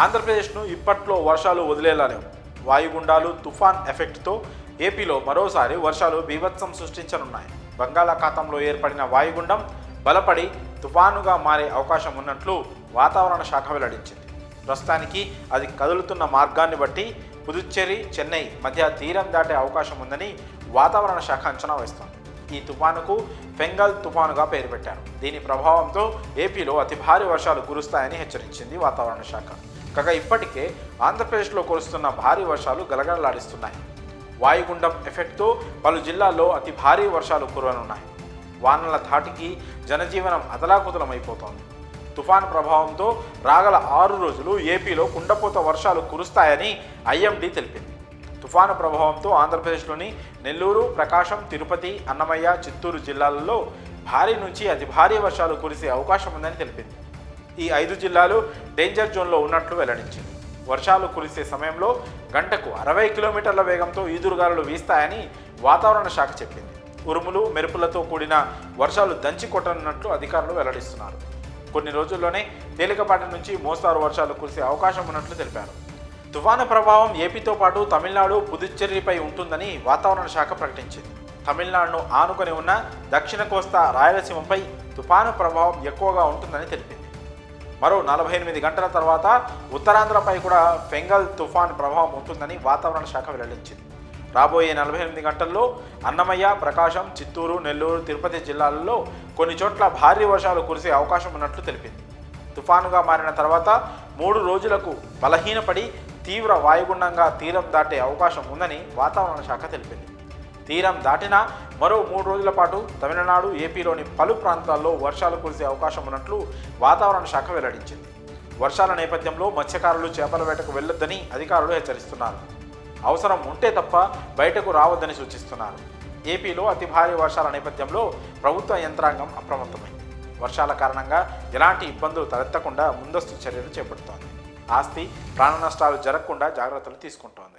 ఆంధ్రప్రదేశ్ను ఇప్పట్లో వర్షాలు వదిలేలా లేవు. వాయుగుండాలు, తుఫాన్ ఎఫెక్ట్తో ఏపీలో మరోసారి వర్షాలు బీభత్సం సృష్టించనున్నాయి. బంగాళాఖాతంలో ఏర్పడిన వాయుగుండం బలపడి తుఫానుగా మారే అవకాశం ఉన్నట్లు వాతావరణ శాఖ వెల్లడించింది. ప్రస్తుతానికి అది కదులుతున్న మార్గాన్ని బట్టి పుదుచ్చేరి, చెన్నై మధ్య తీరం దాటే అవకాశం ఉందని వాతావరణ శాఖ అంచనా వేస్తోంది. ఈ తుఫానుకు ఫెంగల్ తుఫానుగా పేరు పెట్టారు. దీని ప్రభావంతో ఏపీలో అతి భారీ వర్షాలు కురుస్తాయని హెచ్చరించింది వాతావరణ శాఖ. కాగా ఇప్పటికే ఆంధ్రప్రదేశ్లో కురుస్తున్న భారీ వర్షాలు గలగలలాడిస్తున్నాయి. వాయుగుండం ఎఫెక్ట్తో పలు జిల్లాల్లో అతి భారీ వర్షాలు కురవనున్నాయి. వానల ధాటికి జనజీవనం అతలాకుతలమైపోతోంది. తుఫాను ప్రభావంతో రాగల 6 రోజులు ఏపీలో కుండపోత వర్షాలు కురుస్తాయని ఐఎండీ తెలిపింది. తుఫాను ప్రభావంతో ఆంధ్రప్రదేశ్లోని నెల్లూరు, ప్రకాశం, తిరుపతి, అన్నమయ్య, చిత్తూరు జిల్లాలలో భారీ నుంచి అతి భారీ వర్షాలు కురిసే అవకాశం ఉందని తెలిపింది. ఈ 5 జిల్లాలు డేంజర్ జోన్లో ఉన్నట్లు వెల్లడించింది. వర్షాలు కురిసే సమయంలో గంటకు 60 కిలోమీటర్ల వేగంతో ఈదురుగాలులు వీస్తాయని వాతావరణ శాఖ చెప్పింది. ఉరుములు, మెరుపులతో కూడిన వర్షాలు దంచి కొట్టనున్నట్లు అధికారులు వెల్లడిస్తున్నారు. కొన్ని రోజుల్లోనే తేలికపాటి నుంచి మోస్తారు వర్షాలు కురిసే అవకాశం ఉన్నట్లు తెలిపారు. తుఫాను ప్రభావం ఏపీతో పాటు తమిళనాడు, పుదుచ్చేరిపై ఉంటుందని వాతావరణ శాఖ ప్రకటించింది. తమిళనాడును ఆనుకొని ఉన్న దక్షిణ కోస్తా, రాయలసీమపై తుఫాను ప్రభావం ఎక్కువగా ఉంటుందని తెలిపింది. మరో 48 గంటల తర్వాత ఉత్తరాంధ్రపై కూడా ఫెంగల్ తుఫాన్ ప్రభావం ఉంటుందని వాతావరణ శాఖ వెల్లడించింది. రాబోయే 48 గంటల్లో అన్నమయ్య, ప్రకాశం, చిత్తూరు, నెల్లూరు, తిరుపతి జిల్లాలలో కొన్ని చోట్ల భారీ వర్షాలు కురిసే అవకాశం ఉన్నట్లు తెలిపింది. తుఫానుగా మారిన తర్వాత 3 రోజులకు బలహీనపడి తీవ్ర వాయుగుండంగా తీరం దాటే అవకాశం ఉందని వాతావరణ శాఖ తెలిపింది. తీరం దాటినా మరో 3 రోజుల పాటు తమిళనాడు, ఏపీలోని పలు ప్రాంతాల్లో వర్షాలు కురిసే అవకాశం ఉన్నట్లు వాతావరణ శాఖ వెల్లడించింది. వర్షాల నేపథ్యంలో మత్స్యకారులు చేపల వేటకు వెళ్లొద్దని అధికారులు హెచ్చరిస్తున్నారు. అవసరం ఉంటే తప్ప బయటకు రావద్దని సూచిస్తున్నారు. ఏపీలో అతి భారీ వర్షాల నేపథ్యంలో ప్రభుత్వ యంత్రాంగం అప్రమత్తమైంది. వర్షాల కారణంగా ఎలాంటి ఇబ్బందులు తలెత్తకుండా ముందస్తు చర్యలు చేపడుతోంది. ఆస్తి, ప్రాణ నష్టాలు జరగకుండా జాగ్రత్తలు తీసుకుంటోంది.